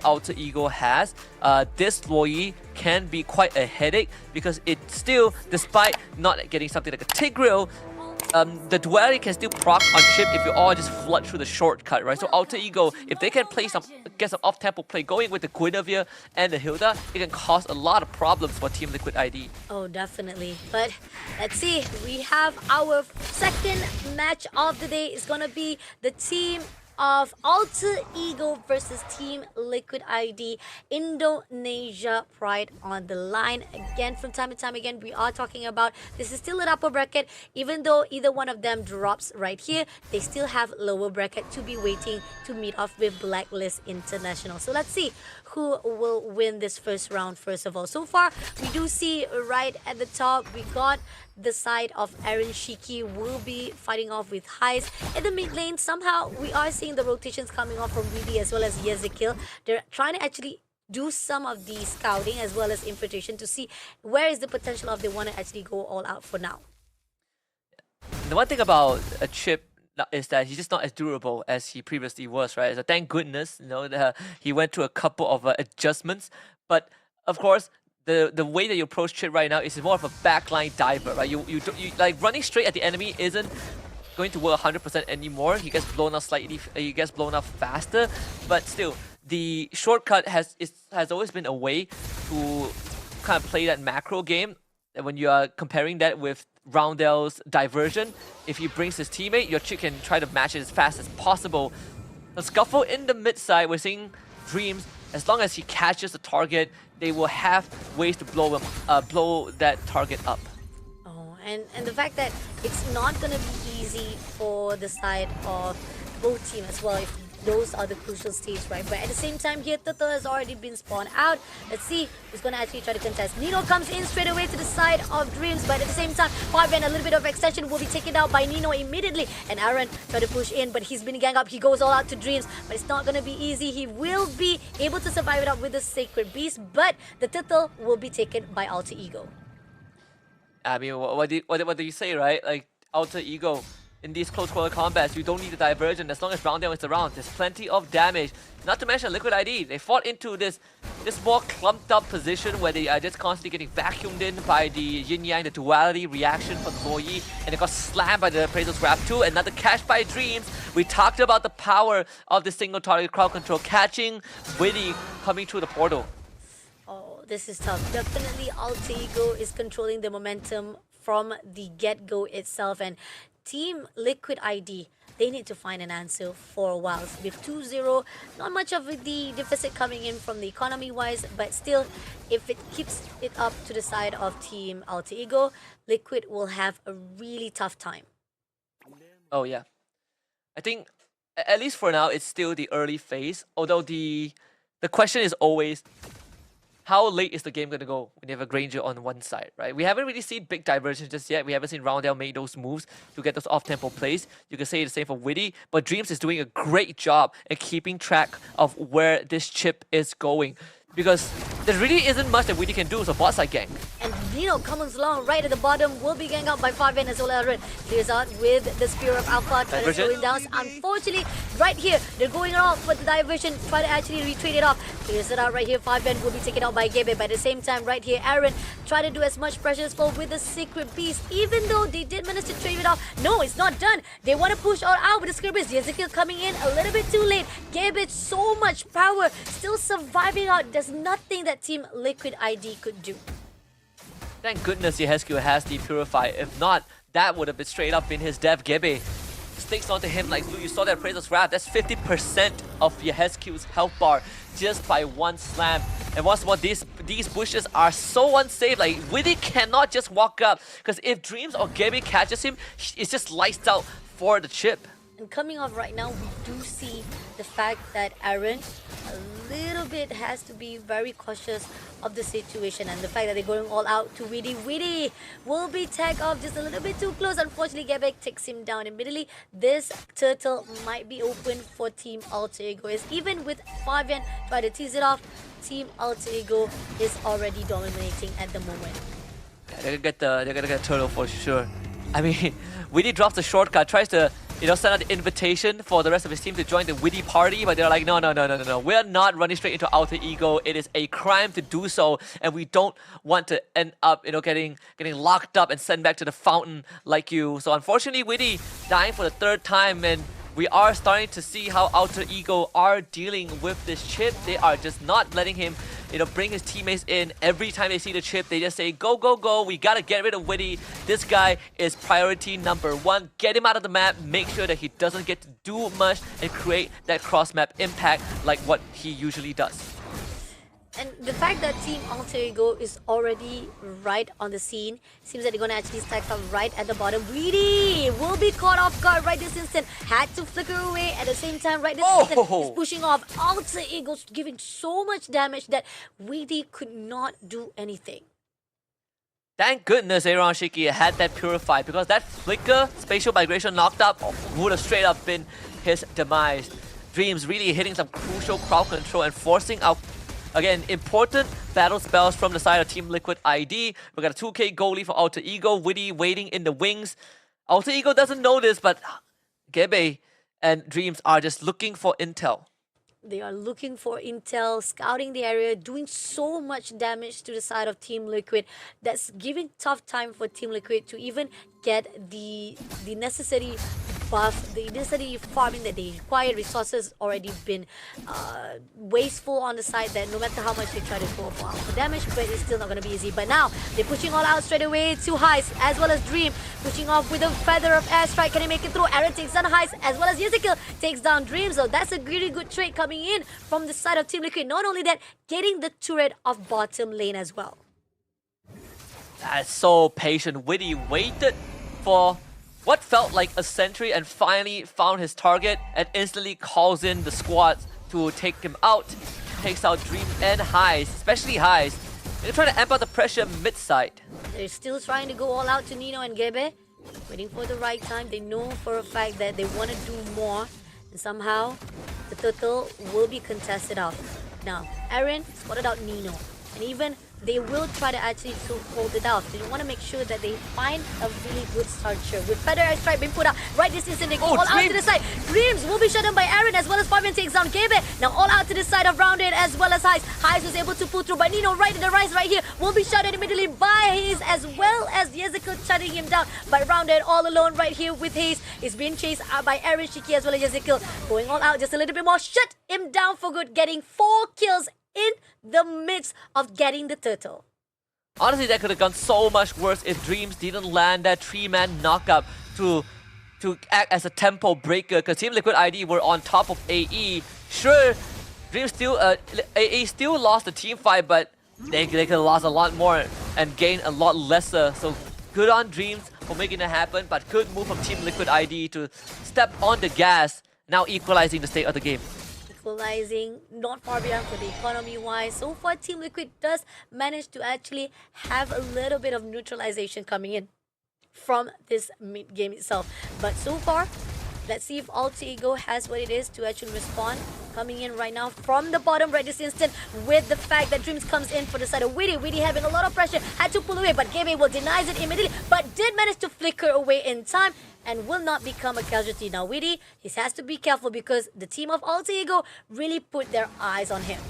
Alter Ego has, this Loyi can be quite a headache because it still, despite not getting something like a Tigreal, the duality can still proc on chip if you all just flood through the shortcut, right? So Alter Ego, if they can get some off-tempo play going with the Guinevere and the Hilda, it can cause a lot of problems for Team Liquid ID. Oh, definitely. But let's see. We have our second match of the day. It's gonna be the team of Alter Ego versus Team Liquid ID. Indonesia Pride on the line. Again, from time to time again, we are talking about this is still an upper bracket. Even though either one of them drops right here, they still have lower bracket to be waiting to meet off with Blacklist International. So let's see who will win this first round first of all. So far, we do see right at the top, we got the side of Aaron Shiki will be fighting off with Heist. In the mid lane, somehow we are seeing the rotations coming off from Widi as well as Yezekil. They're trying to actually do some of the scouting as well as infiltration to see where is the potential of they want to actually go all out for now. The one thing about a chip is that he's just not as durable as he previously was, right? So thank goodness, he went through a couple of adjustments. But of course, the way that you approach Chip right now is more of a backline diver, right? You like running straight at the enemy isn't going to work 100% anymore. He gets blown up slightly, he gets blown up faster, but still, the shortcut has always been a way to kind of play that macro game. And when you are comparing that with Roundel's diversion, if he brings his teammate, your Chip can try to match it as fast as possible. The scuffle in the mid side, we're seeing Dreams. As long as he catches the target, they will have ways to blow that target up. Oh, and the fact that it's not going to be easy for the side of both teams as well, if those are the crucial stages, right? But at the same time here, Turtle has already been spawned out. Let's see who's going to actually try to contest. Nino comes in straight away to the side of Dreams, but at the same time, Fabian, a little bit of extension will be taken out by Nino immediately. And Aaron tried to push in, but he's been ganged up. He goes all out to Dreams, but it's not going to be easy. He will be able to survive it up with the Sacred Beast, but the Turtle will be taken by Alter Ego. I mean, what do you say, right? Like, Alter Ego, in these close quarter combats, you don't need the diversion as long as Roundel is around. There's plenty of damage. Not to mention Liquid ID. They fought into this more clumped up position where they are just constantly getting vacuumed in by the Yin Yang, the duality reaction from Loyi, and they got slammed by the Appraisal's Grab too. Another catch by Dreams. We talked about the power of the single target crowd control, catching Witty coming through the portal. Oh, this is tough. Definitely Alter Ego is controlling the momentum from the get-go itself, and Team Liquid ID, they need to find an answer for a while. With 2-0, not much of the deficit coming in from the economy-wise, but still, if it keeps it up to the side of Team Alter Ego, Liquid will have a really tough time. Oh yeah. I think, at least for now, it's still the early phase, although the question is always, how late is the game going to go when you have a Granger on one side, right? We haven't really seen big diversions just yet. We haven't seen Roundel make those moves to get those off-tempo plays. You can say the same for Witty, but Dreams is doing a great job at keeping track of where this chip is going. Because there really isn't much that Witty can do, so bot side gank. And Nino comes along right at the bottom, will be ganged out by Fabian as well as Aaron. Clears out with the Spear of Alpha, trying to slow him down. Unfortunately, right here, they're going off for the diversion, try to actually retreat it off. Clears it out right here, Fabian will be taken out by Gebe. But at the same time, right here, Aaron try to do as much pressure as possible with the Secret Beast. Even though they did manage to trade it off, no, it's not done. They want to push all out with the Secret Beast. Yezekil coming in a little bit too late. Gebe, so much power, still surviving out. There's nothing that Team Liquid ID could do. Thank goodness Yehescu has the Purify. If not, that would have been straight up in his dev. Gebe sticks onto him like glue. You saw that Appraisal's Grab. That's 50% of Yehescu's health bar just by one slam. And once more, these bushes are so unsafe. Like, Witty cannot just walk up, because if Dreams or Gebe catches him, it's just lights out for the chip. And coming off right now, we do see the fact that Aaron a little bit has to be very cautious of the situation, and the fact that they're going all out to Witty. Witty will be tagged off just a little bit too close. Unfortunately, Gebek takes him down immediately. This turtle might be open for Team Alter Ego. Even with Fabian trying to tease it off, Team Alter Ego is already dominating at the moment. Yeah, they're gonna get turtle for sure. I mean, Witty drops the shortcut, tries to send out the invitation for the rest of his team to join the Witty party, but they're like, no. We're not running straight into Alter Ego. It is a crime to do so, and we don't want to end up, getting locked up and sent back to the fountain like you. So unfortunately, Witty dying for the third time, and we are starting to see how Alter Ego are dealing with this chip. They are just not letting him, bring his teammates in. Every time they see the chip, they just say, go, go, go. We gotta get rid of Witty. This guy is priority number one. Get him out of the map. Make sure that he doesn't get to do much and create that cross-map impact like what he usually does. And the fact that Team Alter Ego is already right on the scene seems that they're going to actually stack up right at the bottom. Weedy will be caught off guard right this instant. Had to flicker away at the same time right this instant. He's pushing off. Alter Ego's giving so much damage that Weedy could not do anything. Thank goodness Aaron Shiki had that purified, because that flicker spatial migration knocked up would have straight up been his demise. Dreams really hitting some crucial crowd control and forcing out, again, important battle spells from the side of Team Liquid ID. We got a 2k goalie for Alter Ego. Witty waiting in the wings. Alter Ego doesn't know this, but Gebe and Dreams are just looking for intel. They are looking for intel, scouting the area, doing so much damage to the side of Team Liquid. That's giving tough time for Team Liquid to even get the necessary buff, the necessary farming that they require. Resources already been wasteful on the side, that no matter how much they try to go for damage, but it's still not going to be easy. But now they're pushing all out straight away to Heist as well as Dream, pushing off with a feather of airstrike. Can he make it through? Aaron takes down Heist as well as Ezekiel takes down Dream. So that's a really good trade coming in from the side of Team Liquid. Not only that, getting the turret of bottom lane as well. That's so patient. Witty waited for what felt like a century and finally found his target and instantly calls in the squad to take him out. Takes out Dream and Heist, especially Heist. They're trying to amp out the pressure mid-side. They're still trying to go all out to Nino and Gebe. Waiting for the right time. They know for a fact that they want to do more. And somehow, the turtle will be contested out. Now, Aaron spotted out Nino. And even they will try to actually hold it out. They want to make sure that they find a really good structure. With feather airstrike being put out right this instant, they go all out to the side. Dreams will be shut down by Aaron as well as Fabian takes down Gebe. Now all out to the side of Rounded as well as Heist. Heist was able to pull through, but Nino right in the rise right here will be shut down immediately by Hayes as well as Yezikel shutting him down. But Rounded all alone right here with Hayes is being chased out by Aaron Shiki as well as Yezikel. Going all out just a little bit more. Shut him down for good, getting 4 kills in the midst of getting the turtle. Honestly, that could have gone so much worse if Dreams didn't land that 3-man knockup to act as a tempo breaker, because Team Liquid ID were on top of AE. Sure, Dreams still AE still lost the team fight, but they could have lost a lot more and gained a lot lesser. So good on Dreams for making it happen, but good move from Team Liquid ID to step on the gas, now equalizing the state of the game. Equalizing, not far behind for the economy-wise. So far, Team Liquid does manage to actually have a little bit of neutralization coming in from this mid-game itself. But so far, let's see if Alter Ego has what it is to actually respond. Coming in right now from the bottom right this instant with the fact that Dreams comes in for the side of Witty. Witty having a lot of pressure, had to pull away, but Gabe will denies it immediately, but did manage to flicker away in time and will not become a casualty. Now Witty, he has to be careful because the team of Alter Ego really put their eyes on him.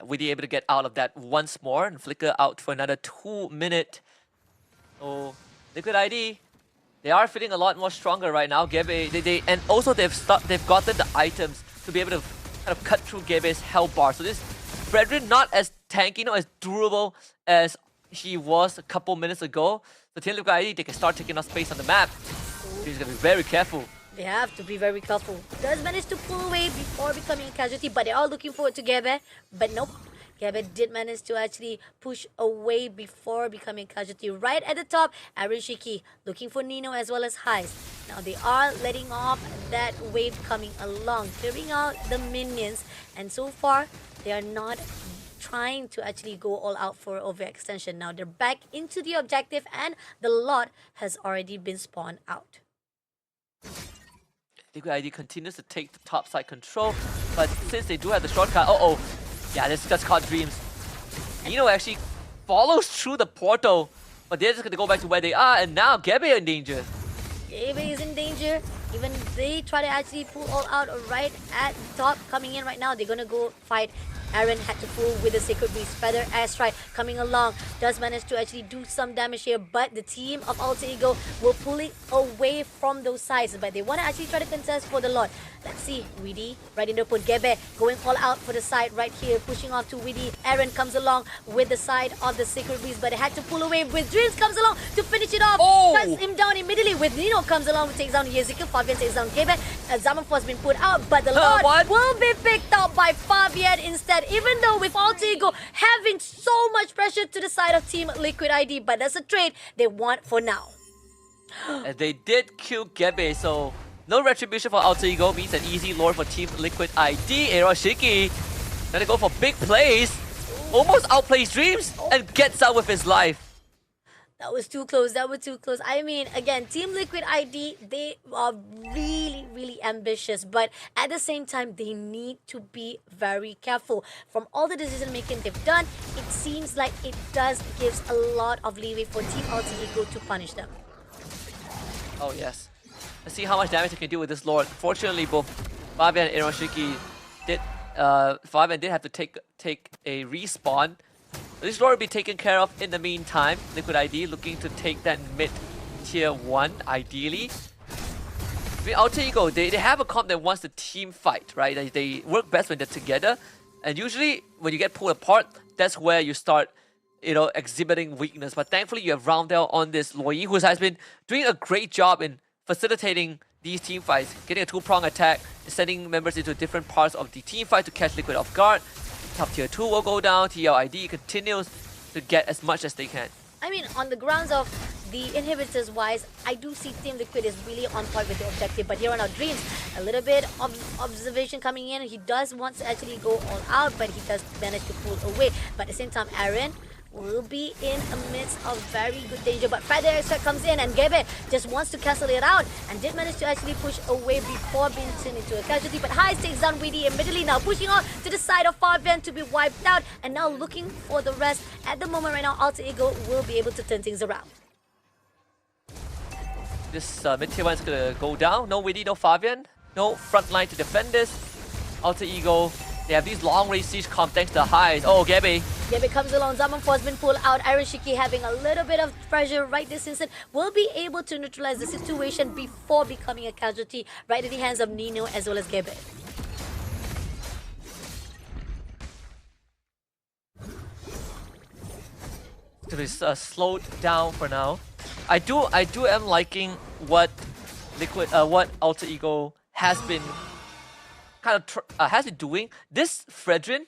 Witty able to get out of that once more and flicker out for another 2 minutes. So Liquid ID, they are feeling a lot more stronger right now. Gebe, and also they've gotten the items to be able to kind of cut through Gebe's health bar. So this Fredrin not as tanky, not as durable as he was a couple minutes ago. So Team Liquid ID, they can start taking up space on the map. He's gonna be very careful. They have to be very careful. Does manage to pull away before becoming a casualty, but they are looking forward to Gebe. But nope. Gebe did manage to actually push away before becoming casualty. Right at the top, Aaron Shiki looking for Nino as well as Heist. Now they are letting off that wave coming along, clearing out the minions. And so far, they are not trying to actually go all out for overextension. Now they're back into the objective and the lot has already been spawned out. Liquid ID continues to take the top side control, but since they do have the shortcut, yeah, this just caught Dreams. Nino actually follows through the portal, but they're just gonna go back to where they are, and now Gebe in danger. Gabe is in danger. Even they try to actually pull all out right at the top. Coming in right now, they're gonna go fight. Aaron had to pull with the Sacred Beast. Feather Airstrike coming along. Does manage to actually do some damage here, but the team of Alterego will pull it away from those sides. But they want to actually try to contest for the Lord. Let's see. Weedy right in the put. Gebe going all out for the side right here. Pushing off to Weedy. Aaron comes along with the side of the Sacred Beast, but they had to pull away with Dreams comes along to finish it off. Cuts him down immediately with Nino comes along and takes down Yezica. Fabian takes down Gebe. Zaman has been put out, but the Lord will be picked up by Fabian instead. Even though with Alterego having so much pressure to the side of Team Liquid ID, but that's a trade they want for now. And they did kill Gebe, so no retribution for Alterego means an easy lord for Team Liquid ID. Eroshiki trying to go for big plays, almost outplays Dreams and gets out with his life. That was too close. That was too close. I mean, again, Team Liquid ID, they are really, really ambitious. But at the same time, they need to be very careful. From all the decision making they've done, it seems like it does gives a lot of leeway for Team Alterego to punish them. Oh, yes. Let's see how much damage they can do with this Lord. Fortunately, both Fabian and Eroshiki did... Fabian did have to take a respawn. This Lord will be taken care of in the meantime. Liquid ID looking to take that mid tier 1 ideally. With Alterego, they have a comp that wants the team fight, right? They work best when they're together. And usually when you get pulled apart, that's where you start, exhibiting weakness. But thankfully you have Roundel on this Loi, who has been doing a great job in facilitating these team fights, getting a two-prong attack, sending members into different parts of the team fight to catch Liquid off guard. Top tier 2 will go down, TLID continues to get as much as they can. I mean, on the grounds of the inhibitors wise, I do see Team Liquid is really on point with the objective. But here on our Dreams, a little bit of observation coming in. He does want to actually go all out, but he does manage to pull away. But at the same time, Aaron will be in the midst of very good danger. But Feather Airstrike comes in and Gebe just wants to cancel it out and did manage to actually push away before being turned into a casualty. But High takes down Weedy immediately, now pushing on to the side of Fabian to be wiped out and now looking for the rest. At the moment right now, Alterego will be able to turn things around. This mid tier 1 is gonna go down. No Weedy, no Fabian, no front line to defend this. Alterego, they have these long range siege comp thanks to the highs. Oh, Gebe. Gebe comes along. Zaman has been pulled out. Iroshiki having a little bit of pressure right this instant will be able to neutralize the situation before becoming a casualty right in the hands of Nino as well as Gebe. To be slowed down for now. I am liking what Alterego has been has been doing. This Fredrin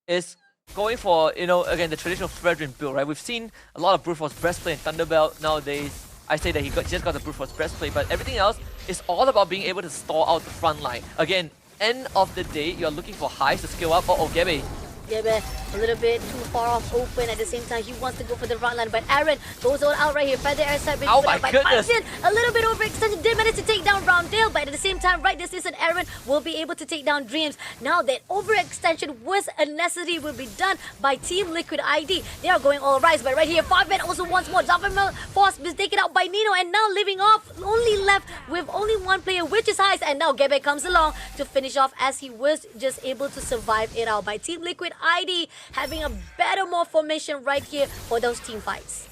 is going for, again, the traditional Fredrin build, right? We've seen a lot of Brute Force Breastplate and Thunderbelt nowadays. I say that he just got the Brute Force Breastplate, but everything else is all about being able to stall out the front line. Again, end of the day, you're looking for highs to scale up. Oh, Gebe. Gebe a little bit too far off open. At the same time, he wants to go for the front line, but Aaron goes all out right here. Feather Airstrike being put out by Fabian. A little bit overextension, did manage to take down Roundale, but at the same time, right this instant, Aaron will be able to take down Dreams. Now that overextension was a necessity will be done by Team Liquid ID. They are going all rise, but right here, Fabian also once more. Zafirmel Force is taken out by Nino and now living off, only left with only one player, which is Heist, and now Gebe comes along to finish off as he was just able to survive it out by Team Liquid ID, having a better more formation right here for those team fights.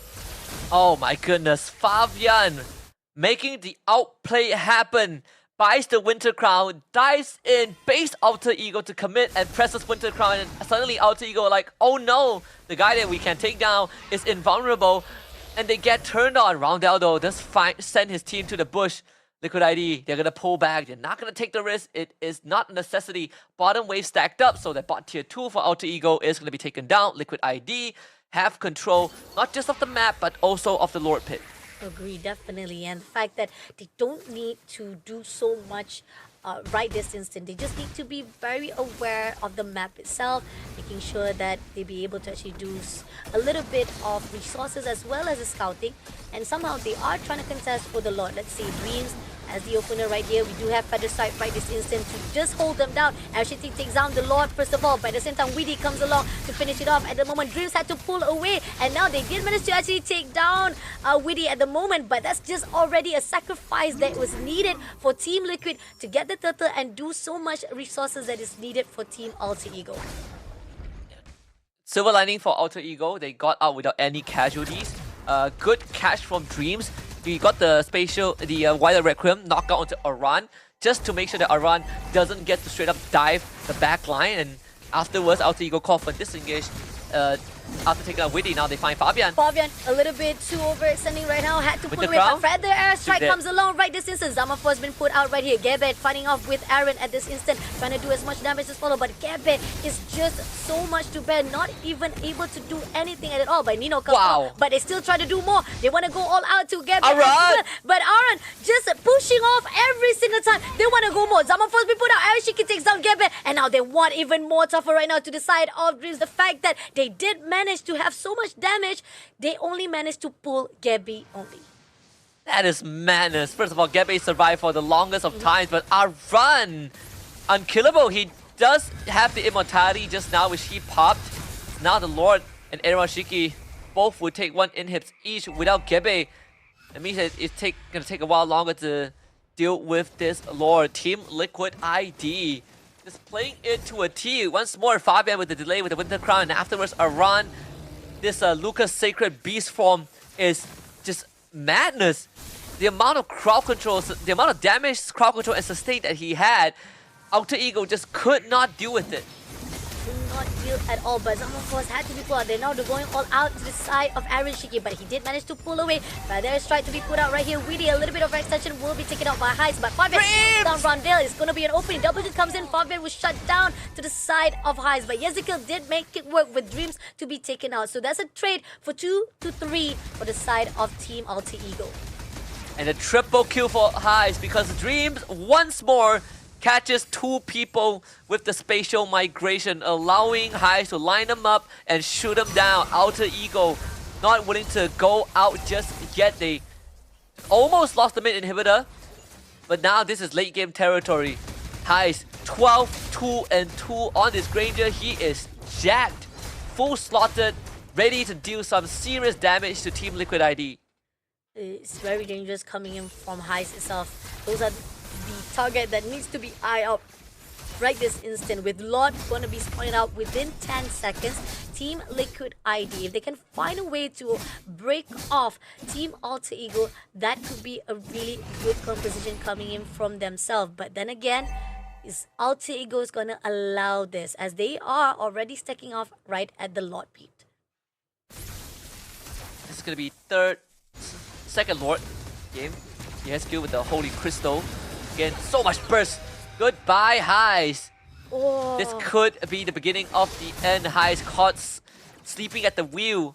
Oh my goodness, Fabian making the outplay happen. Buys the Winter Crown, dives in, base Alterego to commit and presses Winter Crown, and suddenly Alterego like, oh no, the guy that we can take down is invulnerable, and they get turned on. Roundel though does send his team to the bush. Liquid ID, they're gonna pull back, they're not gonna take the risk, it is not a necessity. Bottom wave stacked up, so that bot tier 2 for Alterego is gonna be taken down. Liquid ID have control, not just of the map, but also of the Lord Pit. Agree, definitely. And the fact that they don't need to do so much right this instant. They just need to be very aware of the map itself, making sure that they be able to actually do a little bit of resources as well as the scouting. And somehow they are trying to contest for the Lord. Let's see, Dreams as the opener right here. We do have Feather Strike right this instant to just hold them down. LCT takes down the Lord first of all, but at the same time Weedy comes along to finish it off. At the moment, Dreams had to pull away, and now they did manage to actually take down Weedy at the moment, but that's just already a sacrifice that was needed for Team Liquid to get the turtle and do so much resources that is needed for Team Alter Ego. Silver lining for Alter Ego, they got out without any casualties. Good catch from Dreams. We got the Wild Requiem knockout onto Aran, just to make sure that Aran doesn't get to straight up dive the back line, and afterwards Alter Ego called for disengage. After taking out Widdy, now they find Fabian. Fabian, a little bit too overextending right now. Had to With pull the away, crown? but Feather Airstrike comes along right this instant. Zamafo has been put out right here. Gebe fighting off with Aaron at this instant, trying to do as much damage as possible, but Gebe is just so much to bear, not even able to do anything at all. But Nino comes out, but they still try to do more. They want to go all out to Gebe. Aaron! But Aaron just pushing off every single time. They want to go more. Zamafo's been put out. Arashiki takes down Gebe, and now they want even more tougher right now to the side of Dreams. The fact that they did manage to have so much damage, they only managed to pull Gebe only. That is madness. First of all, Gebe survived for the longest of times, but Aran, unkillable. He does have the immortality just now, which he popped. Now the Lord and Arashiki both would take 1 inhibs each without Gebe. That means that it's gonna take a while longer to deal with this Lord. Team Liquid ID just playing it to a T. Once more, Fabian with the delay with the Winter Crown, and afterwards Aran. This Lucas Sacred Beast form is just madness. The amount of crowd control, the amount of damage, crowd control, and sustain that he had, Alter Ego just could not deal with it. Could not deal at all, but Zamafo had to be pulled out. They're now going all out to the side of Aaron Shiki, but he did manage to pull away. But there's trying to be put out right here. Weedy, a little bit of extension will be taken out by Heights, but Fabian down Rondale. It's going to be an opening. Double Hit comes in. Fabian was shut down to the side of Heights, but Yezekiel did make it work with Dreams to be taken out. So that's a trade for 2 to 3 for the side of Team Alter Ego. And a triple kill for Highs because Dreams once more catches 2 people with the spatial migration, allowing Highs to line them up and shoot them down. Alter Ego not willing to go out just yet. They almost lost the mid inhibitor, but now this is late game territory. Highs 12-2-2 on this Granger. He is jacked, full slotted, ready to deal some serious damage to Team Liquid ID. It's very dangerous coming in from Heights itself. Those are the target that needs to be eyed out right this instant, with Lord going to be spawning out within 10 seconds. Team Liquid ID, if they can find a way to break off Team Alter Ego, that could be a really good composition coming in from themselves. But then again, is Alter Ego is going to allow this, as they are already stacking off right at the Lord beat. This is going to be second Lord game. He has skill with the Holy Crystal. Again, so much burst. Goodbye, Highs. Oh. This could be the beginning of the end. Highs caught sleeping at the wheel.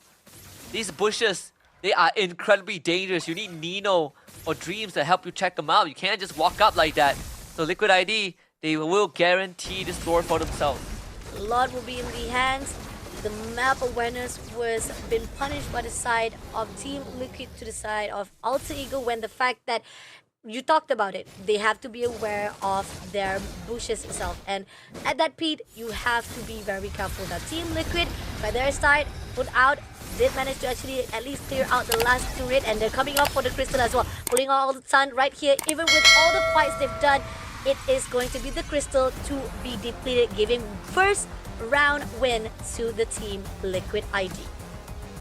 These bushes, they are incredibly dangerous. You need Nino or Dreams to help you check them out. You can't just walk up like that. So Liquid ID, they will guarantee this door for themselves. A lot will be in the hands. The map awareness was been punished by the side of Team Liquid to the side of Alter Ego, when the fact that you talked about it, they have to be aware of their bushes itself, and at that peak you have to be very careful. Now Team Liquid by their side put out, did manage to actually at least clear out the last turret, and they're coming up for the crystal as well, pulling all the sun right here. Even with all the fights they've done, it is going to be the crystal to be depleted, giving first round win to the Team Liquid ID.